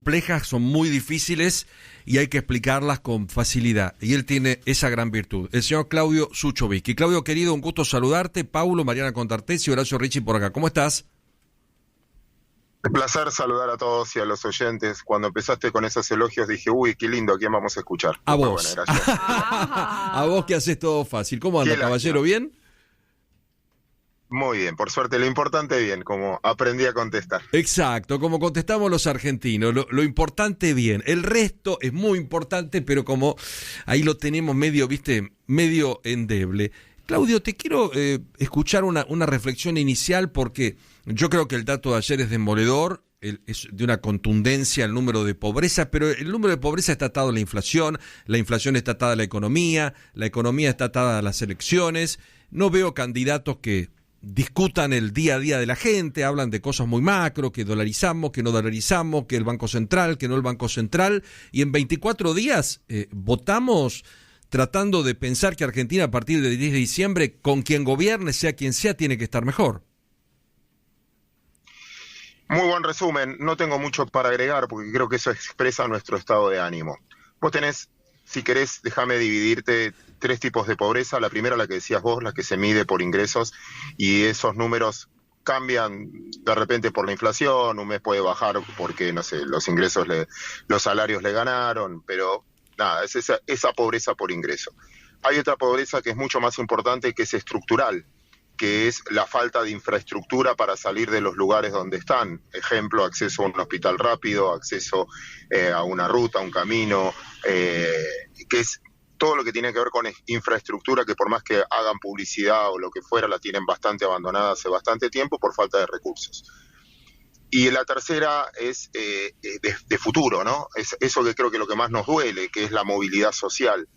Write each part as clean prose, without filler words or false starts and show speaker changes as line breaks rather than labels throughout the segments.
complejas, son muy difíciles y hay que explicarlas con facilidad. Y él tiene esa gran virtud. El señor Claudio Suchovich. Y Claudio, querido, un gusto saludarte. Paulo, Mariana Contartesi, Horacio Ricci por acá. ¿Cómo estás?
Un placer saludar a todos y a los oyentes. Cuando empezaste con esos elogios dije, uy, qué lindo, ¿a quién vamos a escuchar?
A vos.
Bueno, gracias.
A vos que haces todo fácil. ¿Cómo anda, caballero? ¿Bien?
Muy bien, por suerte, lo importante bien, como aprendí a contestar.
Exacto, como contestamos los argentinos, lo importante bien. El resto es muy importante, pero como ahí lo tenemos medio, medio endeble. Claudio, te quiero escuchar una reflexión inicial porque yo creo que el dato de ayer es demoledor, es de una contundencia el número de pobreza, pero el número de pobreza está atado a la inflación está atada a la economía está atada a las elecciones. No veo candidatos que discutan el día a día de la gente, hablan de cosas muy macro, que dolarizamos, que no dolarizamos, que el Banco Central, que no el Banco Central, y en 24 días votamos tratando de pensar que Argentina a partir del 10 de diciembre, con quien gobierne, sea quien sea, tiene que estar mejor.
Muy buen resumen, no tengo mucho para agregar porque creo que eso expresa nuestro estado de ánimo. Vos tenés, si querés, déjame dividirte 3 tipos de pobreza. La primera, la que decías vos, la que se mide por ingresos, y esos números cambian de repente por la inflación. Un mes puede bajar porque, no sé, los ingresos, los salarios le ganaron, pero nada, es esa pobreza por ingreso. Hay otra pobreza que es mucho más importante, que es estructural, que es la falta de infraestructura para salir de los lugares donde están. Ejemplo, acceso a un hospital rápido, acceso a una ruta, a un camino, que es todo lo que tiene que ver con infraestructura, que por más que hagan publicidad o lo que fuera, la tienen bastante abandonada hace bastante tiempo por falta de recursos. Y la tercera es de futuro, ¿no? Es eso que creo que es lo que más nos duele, que es la movilidad social.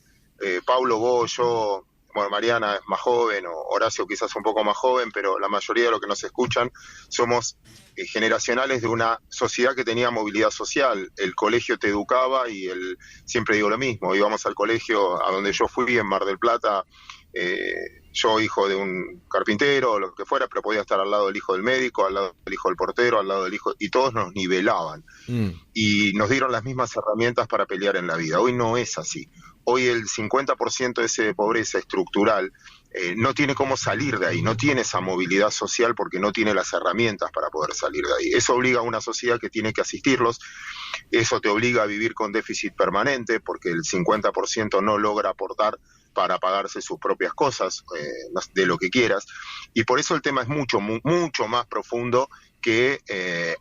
Paulo, vos, yo, bueno, Mariana es más joven, o Horacio quizás un poco más joven, pero la mayoría de los que nos escuchan somos generacionales de una sociedad que tenía movilidad social. El colegio te educaba y siempre digo lo mismo, íbamos al colegio a donde yo fui en Mar del Plata, yo hijo de un carpintero o lo que fuera, pero podía estar al lado del hijo del médico, al lado del hijo del portero, al lado del hijo, y todos nos nivelaban y nos dieron las mismas herramientas para pelear en la vida. Hoy no es así. Hoy el 50% de ese pobreza estructural no tiene cómo salir de ahí, no tiene esa movilidad social porque no tiene las herramientas para poder salir de ahí. Eso obliga a una sociedad que tiene que asistirlos, eso te obliga a vivir con déficit permanente porque el 50% no logra aportar para pagarse sus propias cosas, de lo que quieras, y por eso el tema es mucho más profundo que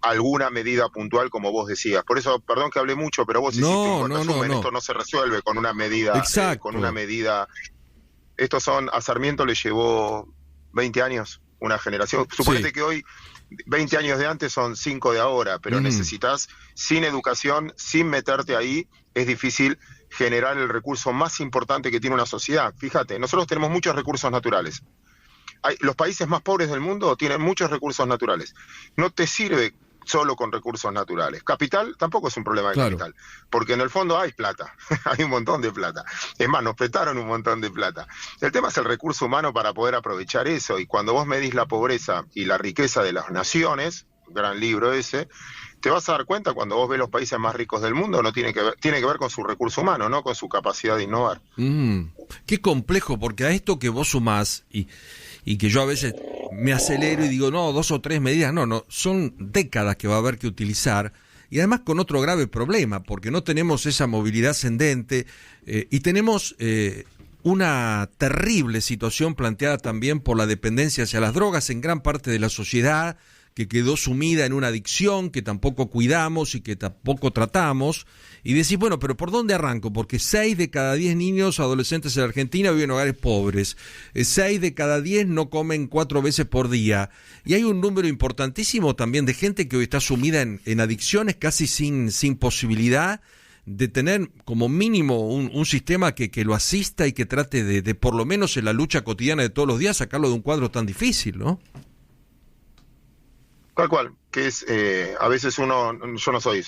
alguna medida puntual, como vos decías. Por eso, perdón que hablé mucho, pero vos hiciste un buen resumen. Esto no se resuelve con una medida. Con una medida. A Sarmiento le llevó 20 años, una generación. Suponete que hoy 20 años de antes son 5 de ahora, pero necesitas, sin educación, sin meterte ahí, es difícil generar el recurso más importante que tiene una sociedad. Fíjate, nosotros tenemos muchos recursos naturales. Los países más pobres del mundo tienen muchos recursos naturales. No te sirve solo con recursos naturales. Capital tampoco es un problema de capital, porque en el fondo hay plata, hay un montón de plata. Es más, nos prestaron un montón de plata. El tema es el recurso humano para poder aprovechar eso, y cuando vos medís la pobreza y la riqueza de las naciones, gran libro ese, te vas a dar cuenta cuando vos ves los países más ricos del mundo, no tiene que ver con su recurso humano, no con su capacidad de innovar.
Qué complejo, porque a esto que vos sumás y que yo a veces me acelero y digo, no, 2 o 3 medidas, no, son décadas que va a haber que utilizar, y además con otro grave problema, porque no tenemos esa movilidad ascendente y tenemos una terrible situación planteada también por la dependencia hacia las drogas en gran parte de la sociedad, que quedó sumida en una adicción que tampoco cuidamos y que tampoco tratamos, y decís, bueno, pero ¿por dónde arranco? Porque 6 de cada 10 niños adolescentes en Argentina viven en hogares pobres, 6 de cada 10 no comen 4 veces por día, y hay un número importantísimo también de gente que hoy está sumida en adicciones casi sin posibilidad de tener como mínimo un sistema que lo asista y que trate de por lo menos en la lucha cotidiana de todos los días sacarlo de un cuadro tan difícil, ¿no?
Tal cual, que es, a veces yo no soy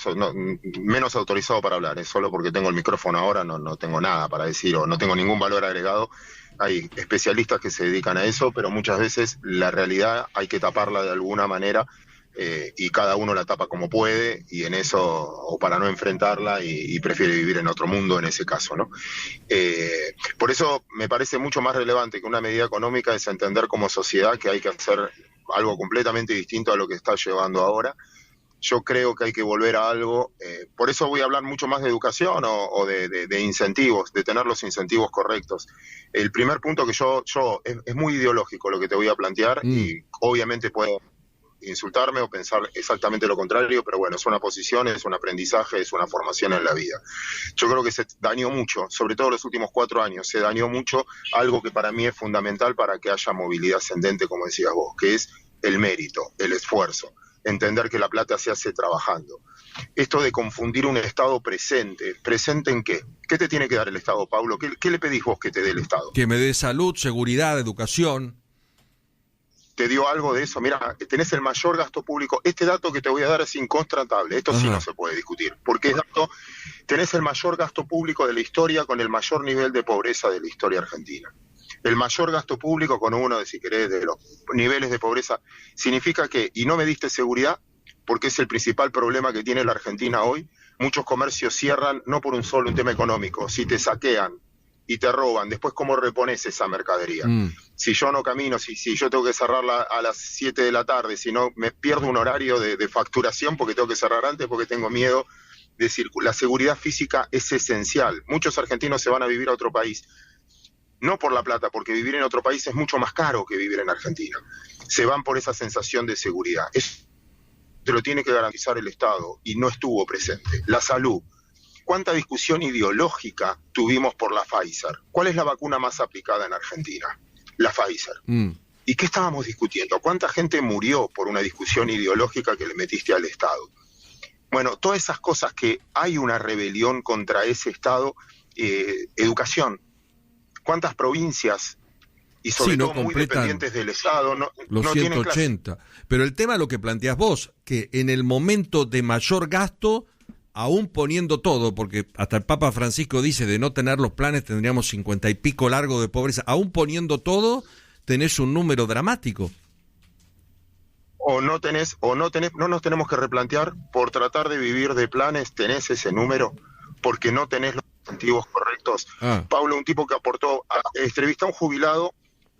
menos autorizado para hablar, es solo porque tengo el micrófono ahora, no tengo nada para decir o no tengo ningún valor agregado. Hay especialistas que se dedican a eso, pero muchas veces la realidad hay que taparla de alguna manera y cada uno la tapa como puede, y en eso, o para no enfrentarla, y prefiere vivir en otro mundo en ese caso, ¿no? Por eso me parece mucho más relevante que una medida económica es entender como sociedad que hay que hacer algo completamente distinto a lo que está llevando ahora. Yo creo que hay que volver a algo, por eso voy a hablar mucho más de educación o de incentivos, de tener los incentivos correctos. El primer punto que yo es muy ideológico lo que te voy a plantear, y obviamente puedo insultarme o pensar exactamente lo contrario, pero bueno, es una posición, es un aprendizaje, es una formación en la vida. Yo creo que se dañó mucho, sobre todo los últimos 4 años, se dañó mucho algo que para mí es fundamental para que haya movilidad ascendente, como decías vos, que es el mérito, el esfuerzo, entender que la plata se hace trabajando. Esto de confundir un Estado presente, ¿presente en qué? ¿Qué te tiene que dar el Estado, Paulo? ¿Qué le pedís vos que te dé el Estado?
Que me dé salud, seguridad, educación.
¿Te dio algo de eso? Mira, tenés el mayor gasto público. Este dato que te voy a dar es incontrastable. Esto sí no se puede discutir. Porque es dato, tenés el mayor gasto público de la historia con el mayor nivel de pobreza de la historia argentina. El mayor gasto público con uno, si querés, de los niveles de pobreza. Significa que, y no me diste seguridad, porque es el principal problema que tiene la Argentina hoy. Muchos comercios cierran no por un tema económico. Si te saquean y te roban, después ¿cómo repones esa mercadería? Si yo no camino, si yo tengo que cerrarla a las 7 de la tarde, si no me pierdo un horario de facturación porque tengo que cerrar antes, porque tengo miedo de circular. La seguridad física es esencial. Muchos argentinos se van a vivir a otro país, no por la plata, porque vivir en otro país es mucho más caro que vivir en Argentina. Se van por esa sensación de seguridad. Eso te lo tiene que garantizar el Estado y no estuvo presente. La salud. ¿Cuánta discusión ideológica tuvimos por la Pfizer? ¿Cuál es la vacuna más aplicada en Argentina? La Pfizer. ¿Y qué estábamos discutiendo? ¿Cuánta gente murió por una discusión ideológica que le metiste al Estado? Bueno, todas esas cosas que hay una rebelión contra ese Estado. Educación. ¿Cuántas provincias, y sobre todo muy dependientes del Estado, no tienen
180? Pero el tema, lo que planteás vos, que en el momento de mayor gasto, aún poniendo todo, porque hasta el Papa Francisco dice de no tener los planes tendríamos 50 y pico largo de pobreza, aún poniendo todo tenés un número dramático.
No nos tenemos que replantear por tratar de vivir de planes, tenés ese número, porque no tenés los incentivos correctos. Pablo, un tipo que aportó, entrevista a un jubilado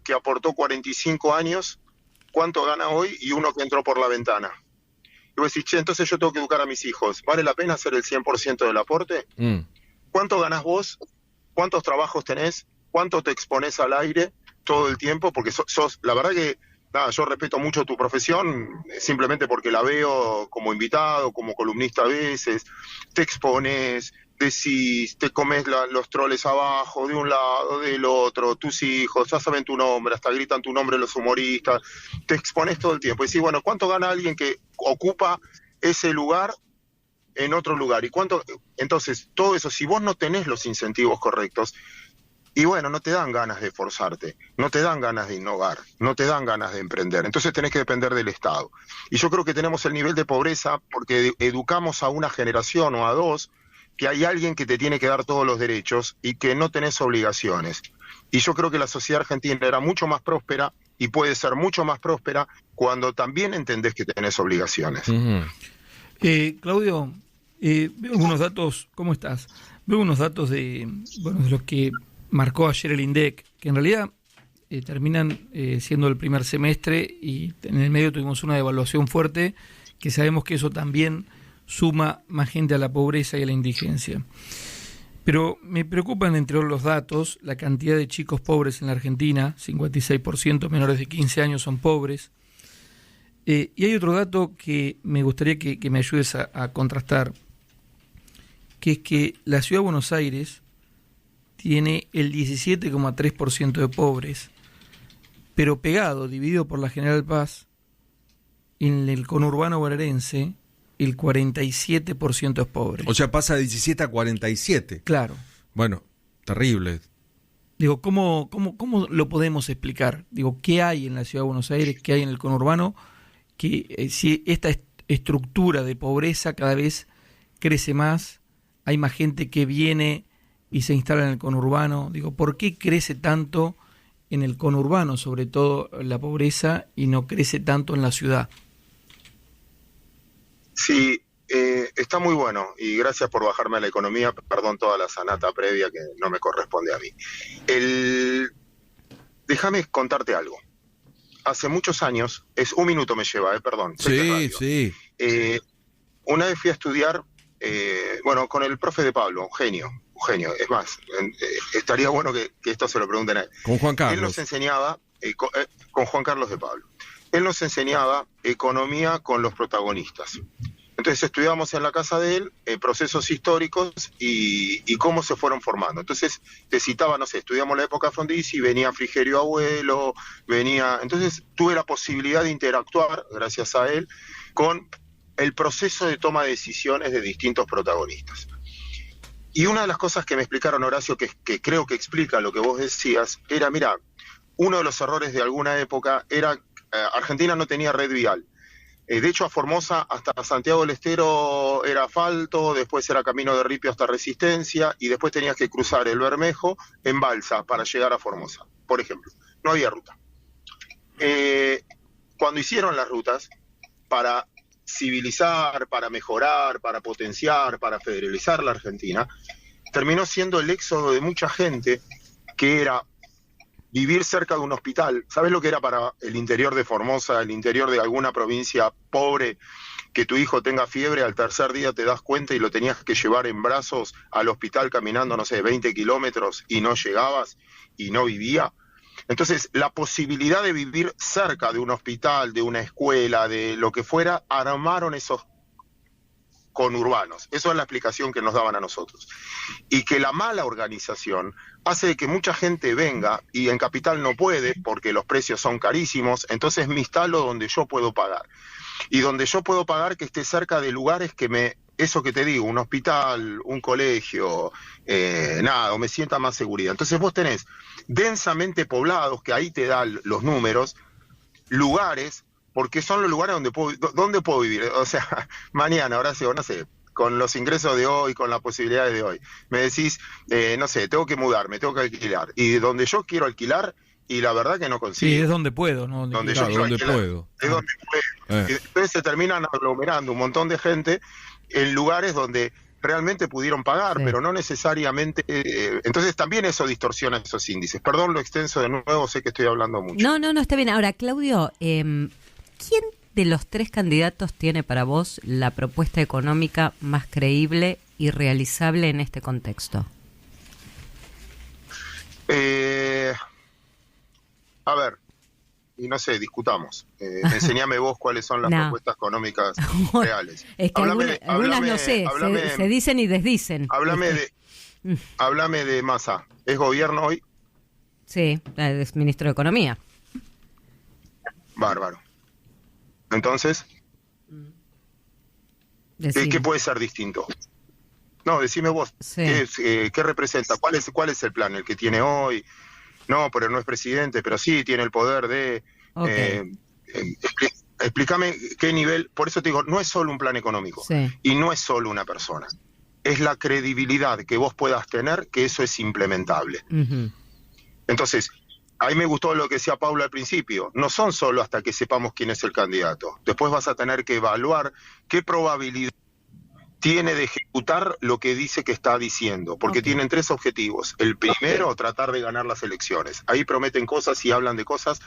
que aportó 45 años, ¿cuánto gana hoy? Y uno que entró por la ventana. Y vos decís, che, entonces yo tengo que educar a mis hijos. ¿Vale la pena hacer el 100% del aporte? ¿Cuánto ganás vos? ¿Cuántos trabajos tenés? ¿Cuánto te exponés al aire todo el tiempo? Porque sos la verdad que, nada, yo respeto mucho tu profesión, simplemente porque la veo como invitado, como columnista a veces. Te expones, decís, te comes los troles abajo, de un lado, del otro, tus hijos, ya saben tu nombre, hasta gritan tu nombre los humoristas, te expones todo el tiempo. Y decís, bueno, ¿cuánto gana alguien que ocupa ese lugar en otro lugar? ¿Y cuánto? Entonces, todo eso, si vos no tenés los incentivos correctos, y bueno, no te dan ganas de esforzarte, no te dan ganas de innovar, no te dan ganas de emprender. Entonces tenés que depender del Estado. Y yo creo que tenemos el nivel de pobreza porque educamos a una generación o a dos que hay alguien que te tiene que dar todos los derechos y que no tenés obligaciones. Y yo creo que la sociedad argentina era mucho más próspera y puede ser mucho más próspera cuando también entendés que tenés obligaciones.
Claudio, veo algunos datos, ¿cómo estás? Veo unos datos de los que marcó ayer el INDEC, que en realidad terminan siendo el primer semestre, y en el medio tuvimos una devaluación fuerte, que sabemos que eso también suma más gente a la pobreza y a la indigencia. Pero me preocupan, entre otros los datos, la cantidad de chicos pobres en la Argentina. 56% menores de 15 años son pobres. Y hay otro dato que me gustaría que me ayudes a contrastar, que es que la Ciudad de Buenos Aires tiene el 17,3% de pobres, pero pegado, dividido por la General Paz, en el conurbano bonaerense, el 47% es pobre.
O sea, pasa de 17 a 47.
Claro.
Bueno, terrible.
Digo, ¿cómo lo podemos explicar? Digo, ¿qué hay en la Ciudad de Buenos Aires? ¿Qué hay en el conurbano? Que si esta estructura de pobreza cada vez crece más, hay más gente que viene y se instala en el conurbano. Digo, ¿por qué crece tanto en el conurbano, sobre todo la pobreza, y no crece tanto en la ciudad?
Sí, está muy bueno y gracias por bajarme a la economía, perdón toda la sanata previa que no me corresponde a mí. Déjame contarte algo. Hace muchos años, un minuto me lleva, perdón.
Sí, sí.
Una vez fui a estudiar, con el profe de Pablo, un genio. Es más, estaría bueno que esto se lo pregunten a él.
Con Juan Carlos.
Él nos enseñaba, con Juan Carlos de Pablo, él nos enseñaba economía con los protagonistas. Entonces estudiábamos en la casa de él procesos históricos y cómo se fueron formando. Entonces te citaba, no sé, estudiamos la época Frondizi, venía Frigerio Abuelo, entonces tuve la posibilidad de interactuar, gracias a él, con el proceso de toma de decisiones de distintos protagonistas. Y una de las cosas que me explicaron, Horacio, que creo que explica lo que vos decías, era, mira, uno de los errores de alguna época era, Argentina no tenía red vial. De hecho, a Formosa hasta Santiago del Estero era asfalto, después era camino de ripio hasta Resistencia, y después tenías que cruzar el Bermejo en balsa para llegar a Formosa, por ejemplo. No había ruta. Cuando hicieron las rutas, para civilizar, para mejorar, para potenciar, para federalizar la Argentina, terminó siendo el éxodo de mucha gente que era vivir cerca de un hospital. ¿Sabes lo que era para el interior de Formosa, el interior de alguna provincia pobre, que tu hijo tenga fiebre, al tercer día te das cuenta y lo tenías que llevar en brazos al hospital caminando, no sé, 20 kilómetros y no llegabas y no vivía? Entonces, la posibilidad de vivir cerca de un hospital, de una escuela, de lo que fuera, armaron esos conurbanos. Eso es la explicación que nos daban a nosotros. Y que la mala organización hace que mucha gente venga y en capital no puede porque los precios son carísimos, entonces me instalo donde yo puedo pagar. Y donde yo puedo pagar que esté cerca de lugares eso que te digo, un hospital, un colegio, o me sienta más seguridad. Entonces vos tenés densamente poblados, que ahí te dan los números, lugares, porque son los lugares donde puedo vivir. O sea, mañana, Horacio, no sé, con los ingresos de hoy, con las posibilidades de hoy, me decís, no sé, tengo que mudarme, tengo que alquilar. Y donde yo quiero alquilar, y la verdad que no consigo.
Sí, es donde puedo, ¿no?
Donde yo puedo.
Es donde puedo. Y entonces se terminan aglomerando un montón de gente en lugares donde realmente pudieron pagar, pero no necesariamente. Entonces también eso distorsiona esos índices. Perdón lo extenso de nuevo, sé que estoy hablando mucho.
No, está bien. Ahora, Claudio, ¿quién de los tres candidatos tiene para vos la propuesta económica más creíble y realizable en este contexto?
A ver, y no sé, discutamos. Enseñame vos cuáles son las propuestas económicas reales.
Es que algunas no sé, se dicen y desdicen.
Háblame de Massa. ¿Es gobierno hoy?
Sí, es ministro de Economía.
Bárbaro. Entonces, ¿qué puede ser distinto? No, decime vos, sí. ¿Qué representa? ¿Cuál es el plan? ¿El que tiene hoy? No, pero no es presidente, pero sí tiene el poder de... Okay. Explícame qué nivel... Por eso te digo, no es solo un plan económico, y no es solo una persona. Es la credibilidad que vos puedas tener, que eso es implementable. Uh-huh. Entonces, ahí me gustó lo que decía Paula al principio. No son solo hasta que sepamos quién es el candidato. Después vas a tener que evaluar qué probabilidad tiene de ejecutar lo que dice que está diciendo, porque tienen tres objetivos. El primero, tratar de ganar las elecciones. Ahí prometen cosas y hablan de cosas,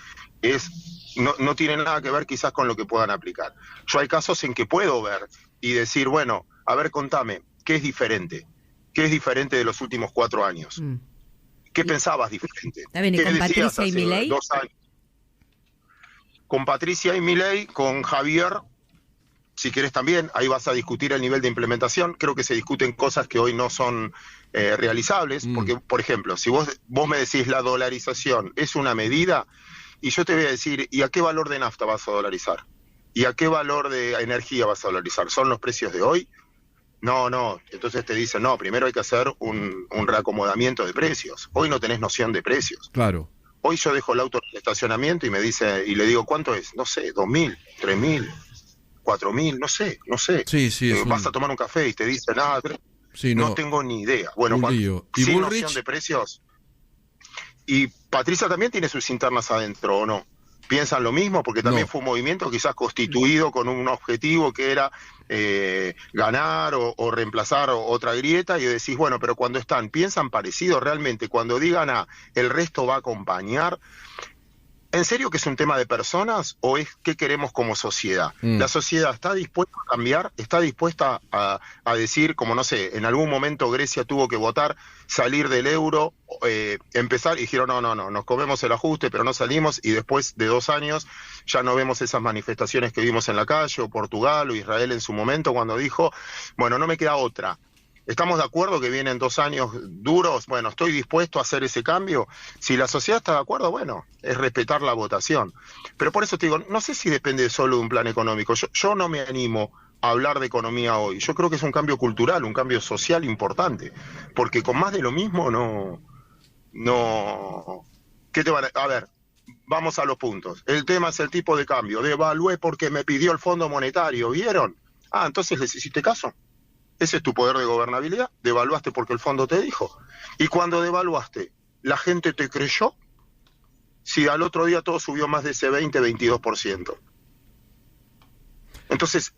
no tiene nada que ver quizás con lo que puedan aplicar. Yo hay casos en que puedo ver y decir, bueno, a ver, contame, ¿qué es diferente? ¿Qué es diferente de los últimos 4 años? ¿Qué pensabas diferente?
Está bien, ¿y con Patricia y Milei?
2 años? Con Patricia y Milei, con Javier... Si querés también, ahí vas a discutir el nivel de implementación. Creo que se discuten cosas que hoy no son realizables, porque, por ejemplo, si vos me decís la dolarización es una medida, y yo te voy a decir, ¿y a qué valor de nafta vas a dolarizar? ¿Y a qué valor de energía vas a dolarizar? ¿Son los precios de hoy? No. Entonces te dicen, no, primero hay que hacer un reacomodamiento de precios. Hoy no tenés noción de precios.
Claro.
Hoy yo dejo el auto en el estacionamiento y le digo, ¿cuánto es? No sé, 2.000, 3.000. 4.000, no sé.
Sí,
vas a tomar un café y te dicen, no tengo ni idea. Bueno,
¿Y
sin
Bullrich?
Noción de precios. Y Patricia también tiene sus internas adentro, ¿o no? piensan lo mismo, porque también fue un movimiento quizás constituido con un objetivo que era ganar o reemplazar otra grieta, y decís, bueno, pero cuando piensan parecido realmente, cuando digan A, el resto va a acompañar. ¿En serio que es un tema de personas o es qué queremos como sociedad? ¿La sociedad está dispuesta a cambiar? ¿Está dispuesta a decir, como no sé, en algún momento Grecia tuvo que votar, salir del euro, empezar, y dijeron, no, nos comemos el ajuste, pero no salimos, y después de 2 años ya no vemos esas manifestaciones que vimos en la calle, o Portugal o Israel en su momento, cuando dijo, bueno, no me queda otra. ¿Estamos de acuerdo que vienen 2 años duros? Bueno, estoy dispuesto a hacer ese cambio. Si la sociedad está de acuerdo, bueno, es respetar la votación. Pero por eso te digo, no sé si depende solo de un plan económico. Yo no me animo a hablar de economía hoy. Yo creo que es un cambio cultural, un cambio social importante. Porque con más de lo mismo no... ¿Qué te van a ver, vamos a los puntos. El tema es el tipo de cambio. Devalué porque me pidió el Fondo Monetario, ¿vieron? Entonces les hiciste caso. Ese es tu poder de gobernabilidad. Devaluaste porque el fondo te dijo. Y cuando devaluaste, ¿la gente te creyó? Si al otro día todo subió más de ese 20-22%. Entonces,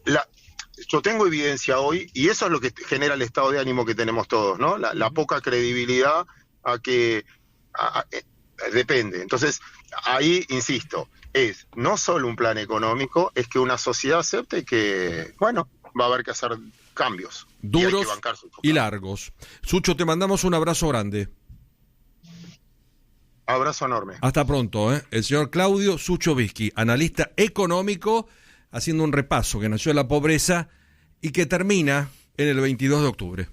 yo tengo evidencia hoy, y eso es lo que genera el estado de ánimo que tenemos todos, ¿no? La poca credibilidad depende. Entonces, ahí, insisto, es no solo un plan económico, es que una sociedad acepte que, bueno, va a haber que hacer cambios.
Duros y largos. Sucho, te mandamos un abrazo grande.
Abrazo enorme.
Hasta pronto, ¿eh? El señor Claudio Sucho Visky, analista económico, haciendo un repaso que nació de la pobreza y que termina en el 22 de octubre.